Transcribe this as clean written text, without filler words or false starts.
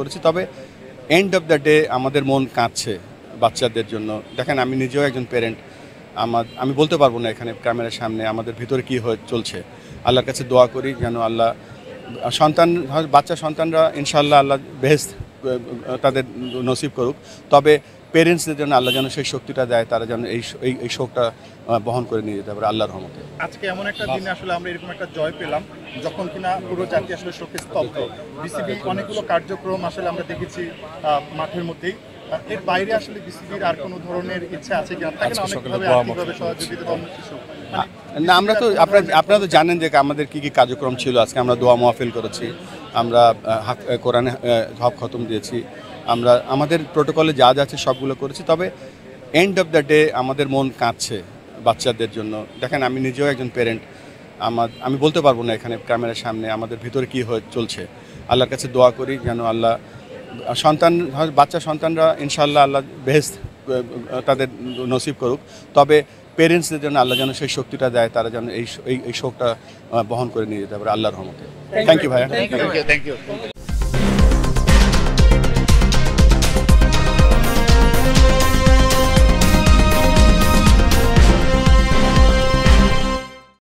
করেছি। তবে end of the day আমাদের মন কাঁদছে বাচ্চাদের জন্য। দেখেন, আমি নিজেও একজন প্যারেন্ট। আমি বলতে পারবো না এখানে ক্যামেরার সামনে আমাদের ভিতরে কী হয়ে চলছে। আল্লাহর কাছে দোয়া করি যেন আল্লাহ বাচ্চা সন্তানরা ইনশাআল্লাহ আল্লাহ বেহেশত তাদের নসিব করুক। তবে পেরেন্টসদের জন্য আল্লাহ যেন সেই শক্তিটা দেয়, তারা যেন এই শোকটা বহন করে নিয়ে যেতে পারে আল্লাহর রহমতে। আজকে এমন একটা দিনে আসলে আমরা এরকম একটা জয় পেলাম যখন কিনা পুরো জাতি আসলে শোকে স্তব্ধ। বিসিবি অনেকগুলো কার্যক্রম আসলে আমরা দেখেছি মাঠের মধ্যেই। এর বাইরে আসলে বিসিবির আর কোনো ধরনের ইচ্ছা আছে কি? থাকে না অনেকভাবে আর্থিকভাবে সহযোগিতা অন্য কিছু। না, আমরা তো আপনারা তো জানেন যে আমাদের কী কী কার্যক্রম ছিল। আজকে আমরা দোয়া মাহফিল করেছি, আমরা কোরআনে হক খতম দিয়েছি, আমরা আমাদের প্রোটোকলে যা যা আছে সবগুলো করেছি। তবে এন্ড অফ দ্য ডে আমাদের মন কাঁদছে বাচ্চাদের জন্য। দেখেন, আমি নিজেও একজন প্যারেন্ট। আমি বলতে পারবো না এখানে ক্যামেরার সামনে আমাদের ভিতরে কী হয়ে চলছে। আল্লাহর কাছে দোয়া করি যেন আল্লাহ বাচ্চা সন্তানরা ইনশাআল্লাহ আল্লাহ বেহেশত তাদের নসিব করুক। তবে পেরেন্টসদের জন্য আল্লাহ যেন সেই শক্তিটা দেয়, তারা যেন এই শোকটা বহন করে নিয়ে যেতে পারে আল্লাহর রহমতে। থ্যাংক ইউ ভাইয়া। Thank you.